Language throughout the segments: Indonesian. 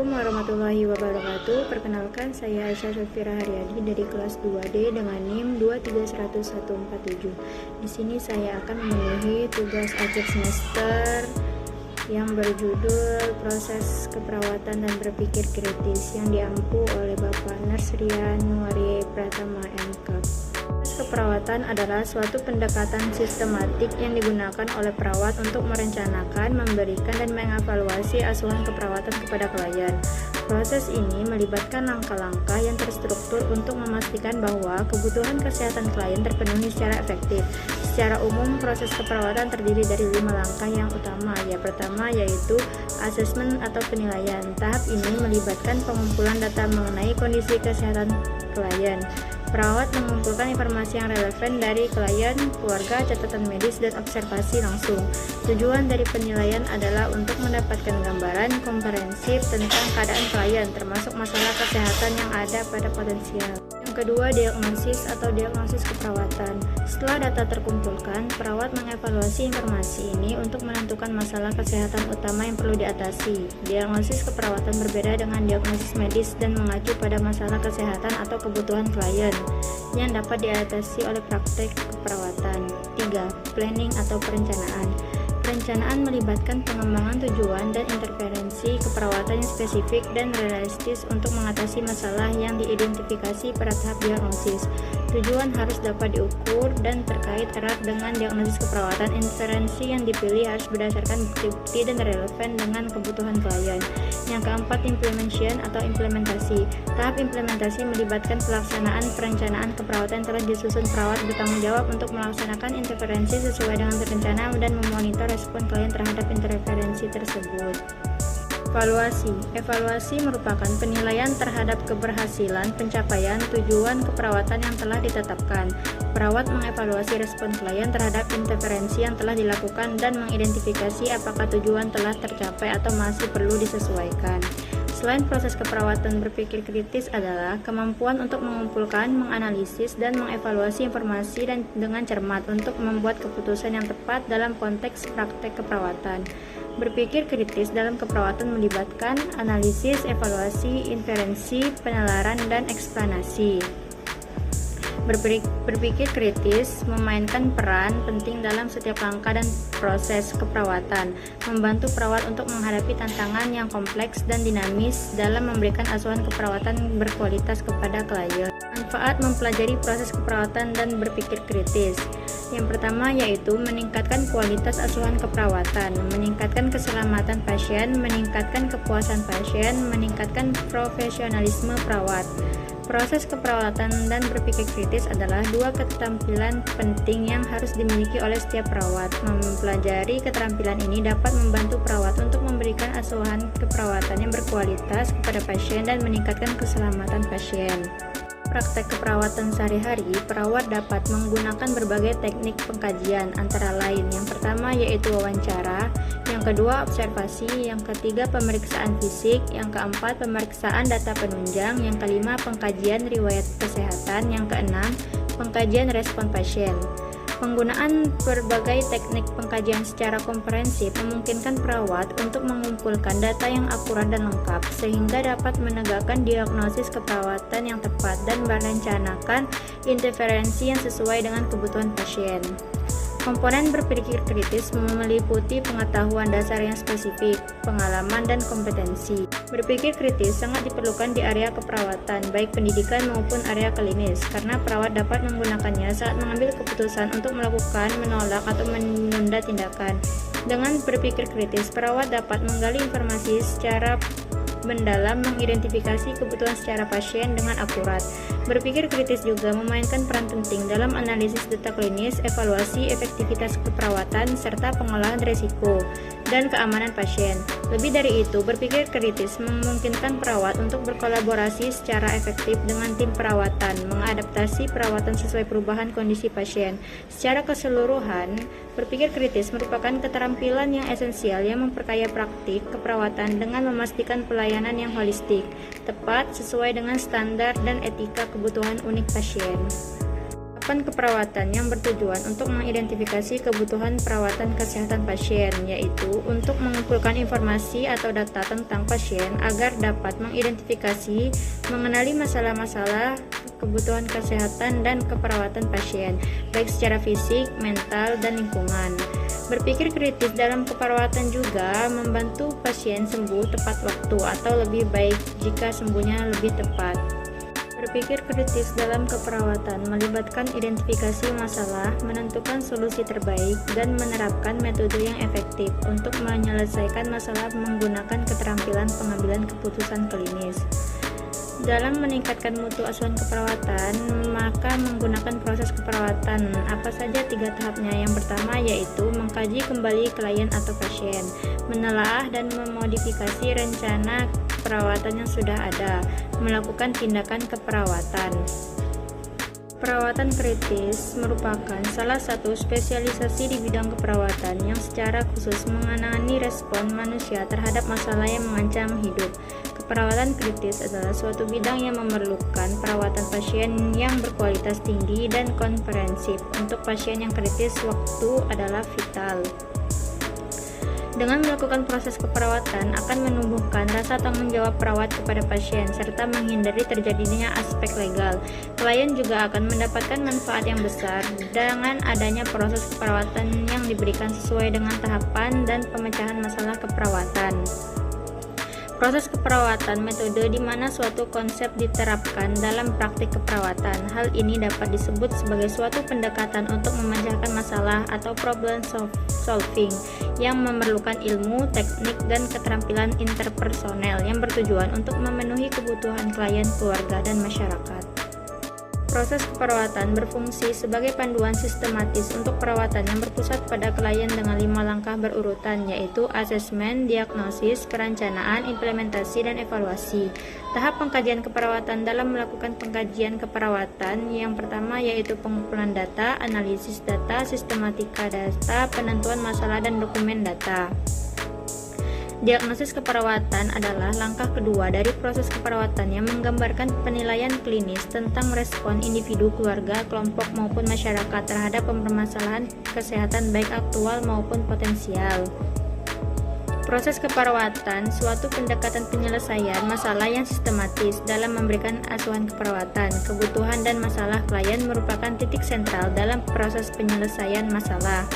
Assalamualaikum warahmatullahi wabarakatuh. Perkenalkan, saya Aisyah Safira Haryadi dari kelas 2D dengan NIM 2311147. Di sini saya akan memenuhi tugas akhir semester yang berjudul Proses Keperawatan dan Berpikir Kritis yang diampu oleh Bapak Narsrian Nuari Pratama MK. Keperawatan adalah suatu pendekatan sistematik yang digunakan oleh perawat untuk merencanakan, memberikan, dan mengevaluasi asuhan keperawatan kepada klien. Proses ini melibatkan langkah-langkah yang terstruktur untuk memastikan bahwa kebutuhan kesehatan klien terpenuhi secara efektif. Secara umum, proses keperawatan terdiri dari 5 langkah yang utama. Yang pertama yaitu asesmen atau penilaian. Tahap ini melibatkan pengumpulan data mengenai kondisi kesehatan klien. Perawat mengumpulkan informasi yang relevan dari klien, keluarga, catatan medis, dan observasi langsung. Tujuan dari penilaian adalah untuk mendapatkan gambaran komprehensif tentang keadaan klien, termasuk masalah kesehatan yang ada pada potensial. Yang kedua, diagnosis atau diagnosis keperawatan. Setelah data terkumpulkan, perawat mengevaluasi informasi ini untuk menentukan masalah kesehatan utama yang perlu diatasi. Diagnosis keperawatan berbeda dengan diagnosis medis dan mengacu pada masalah kesehatan atau kebutuhan klien yang dapat diatasi oleh praktek keperawatan. 3. Planning atau perencanaan. Perencanaan melibatkan pengembangan tujuan dan intervensi keperawatan yang spesifik dan realistis untuk mengatasi masalah yang diidentifikasi pada tahap diagnosis. Tujuan harus dapat diukur dan terkait erat dengan diagnosis keperawatan. Intervensi yang dipilih harus berdasarkan bukti dan relevan dengan kebutuhan klien. Yang keempat, implementation atau implementasi. Tahap implementasi melibatkan pelaksanaan perencanaan keperawatan yang telah disusun. Perawat bertanggung jawab untuk melaksanakan intervensi sesuai dengan rencana dan memonitor respon klien terhadap intervensi tersebut. Evaluasi merupakan penilaian terhadap keberhasilan pencapaian tujuan keperawatan yang telah ditetapkan. Perawat mengevaluasi respon klien terhadap intervensi yang telah dilakukan dan mengidentifikasi apakah tujuan telah tercapai atau masih perlu disesuaikan. Selain proses keperawatan, berpikir kritis adalah kemampuan untuk mengumpulkan, menganalisis, dan mengevaluasi informasi dan dengan cermat untuk membuat keputusan yang tepat dalam konteks praktek keperawatan. Berpikir kritis dalam keperawatan melibatkan analisis, evaluasi, inferensi, penalaran, dan eksplanasi. Berpikir kritis memainkan peran penting dalam setiap langkah dan proses keperawatan, membantu perawat untuk menghadapi tantangan yang kompleks dan dinamis dalam memberikan asuhan keperawatan berkualitas kepada klien. Manfaat mempelajari proses keperawatan dan berpikir kritis. Yang pertama yaitu meningkatkan kualitas asuhan keperawatan, meningkatkan keselamatan pasien, meningkatkan kepuasan pasien, meningkatkan profesionalisme perawat. Proses keperawatan dan berpikir kritis adalah dua keterampilan penting yang harus dimiliki oleh setiap perawat. Mempelajari keterampilan ini dapat membantu perawat untuk memberikan asuhan keperawatan yang berkualitas kepada pasien dan meningkatkan keselamatan pasien. Praktek keperawatan sehari-hari, perawat dapat menggunakan berbagai teknik pengkajian, antara lain yang pertama yaitu wawancara, yang kedua observasi, yang ketiga pemeriksaan fisik, yang keempat pemeriksaan data penunjang, yang kelima pengkajian riwayat kesehatan, yang keenam pengkajian respon pasien. Penggunaan berbagai teknik pengkajian secara komprehensif memungkinkan perawat untuk mengumpulkan data yang akurat dan lengkap, sehingga dapat menegakkan diagnosis keperawatan yang tepat dan merencanakan intervensi yang sesuai dengan kebutuhan pasien. Komponen berpikir kritis meliputi pengetahuan dasar yang spesifik, pengalaman, dan kompetensi. Berpikir kritis sangat diperlukan di area keperawatan, baik pendidikan maupun area klinis, karena perawat dapat menggunakannya saat mengambil keputusan untuk melakukan, menolak, atau menunda tindakan. Dengan berpikir kritis, perawat dapat menggali informasi secara mendalam, mengidentifikasi kebutuhan secara pasien dengan akurat. Berpikir kritis juga memainkan peran penting dalam analisis data klinis, evaluasi efektivitas keperawatan, serta pengolahan risiko dan keamanan pasien. Lebih dari itu, berpikir kritis memungkinkan perawat untuk berkolaborasi secara efektif dengan tim perawatan, mengadaptasi perawatan sesuai perubahan kondisi pasien. Secara keseluruhan, berpikir kritis merupakan keterampilan yang esensial yang memperkaya praktik keperawatan dengan memastikan pelayanan yang holistik, tepat, sesuai dengan standar dan etika kebutuhan unik pasien. Tahapan keperawatan yang bertujuan untuk mengidentifikasi kebutuhan perawatan kesehatan pasien, yaitu untuk mengumpulkan mengumpulkan informasi atau data tentang pasien agar dapat mengidentifikasi, mengenali masalah-masalah kebutuhan kesehatan dan keperawatan pasien, baik secara fisik, mental, dan lingkungan. Berpikir kritis dalam keperawatan juga membantu pasien sembuh tepat waktu atau lebih baik jika sembuhnya lebih tepat. Berpikir kritis dalam keperawatan melibatkan identifikasi masalah, menentukan solusi terbaik, dan menerapkan metode yang efektif untuk menyelesaikan masalah menggunakan keterampilan pengambilan keputusan klinis. Dalam meningkatkan mutu asuhan keperawatan, maka menggunakan proses keperawatan apa saja 3 tahapnya. Yang pertama yaitu mengkaji kembali klien atau pasien, menelaah dan memodifikasi rencana perawatan yang sudah ada, melakukan tindakan keperawatan. Perawatan kritis merupakan salah satu spesialisasi di bidang keperawatan yang secara khusus menangani respon manusia terhadap masalah yang mengancam hidup. Keperawatan kritis adalah suatu bidang yang memerlukan perawatan pasien yang berkualitas tinggi dan komprehensif. Untuk pasien yang kritis, waktu adalah vital. Dengan melakukan proses keperawatan akan menumbuhkan rasa tanggung jawab perawat kepada pasien serta menghindari terjadinya aspek legal. Klien juga akan mendapatkan manfaat yang besar dengan adanya proses keperawatan yang diberikan sesuai dengan tahapan dan pemecahan masalah keperawatan. Proses keperawatan metode di mana suatu konsep diterapkan dalam praktik keperawatan. Hal ini dapat disebut sebagai suatu pendekatan untuk memecahkan masalah atau problem solving yang memerlukan ilmu, teknik, dan keterampilan interpersonel yang bertujuan untuk memenuhi kebutuhan klien, keluarga, dan masyarakat. Proses keperawatan berfungsi sebagai panduan sistematis untuk perawatan yang berpusat pada klien dengan 5 langkah berurutan, yaitu asesmen, diagnosis, perencanaan, implementasi, dan evaluasi. Tahap pengkajian keperawatan dalam melakukan pengkajian keperawatan yang pertama yaitu pengumpulan data, analisis data, sistematika data, penentuan masalah, dan dokumen data. Diagnosis keperawatan adalah langkah kedua dari proses keperawatan yang menggambarkan penilaian klinis tentang respon individu, keluarga, kelompok, maupun masyarakat terhadap permasalahan kesehatan baik aktual maupun potensial. Proses keperawatan suatu pendekatan penyelesaian masalah yang sistematis dalam memberikan asuhan keperawatan. Kebutuhan dan masalah klien merupakan titik sentral dalam proses penyelesaian masalah.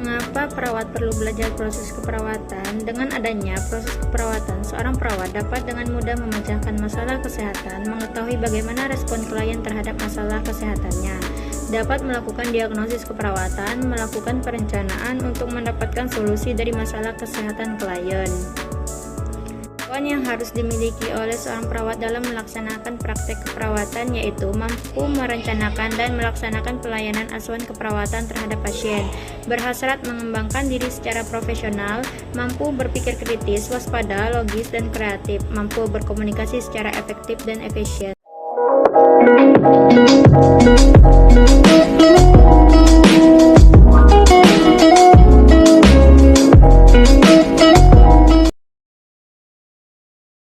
Mengapa perawat perlu belajar proses keperawatan? Dengan adanya proses keperawatan, seorang perawat dapat dengan mudah memecahkan masalah kesehatan, mengetahui bagaimana respon klien terhadap masalah kesehatannya, dapat melakukan diagnosis keperawatan, melakukan perencanaan untuk mendapatkan solusi dari masalah kesehatan klien. Yang harus dimiliki oleh seorang perawat dalam melaksanakan praktek keperawatan yaitu mampu merencanakan dan melaksanakan pelayanan asuhan keperawatan terhadap pasien, berhasrat mengembangkan diri secara profesional, mampu berpikir kritis, waspada, logis, dan kreatif, mampu berkomunikasi secara efektif dan efisien.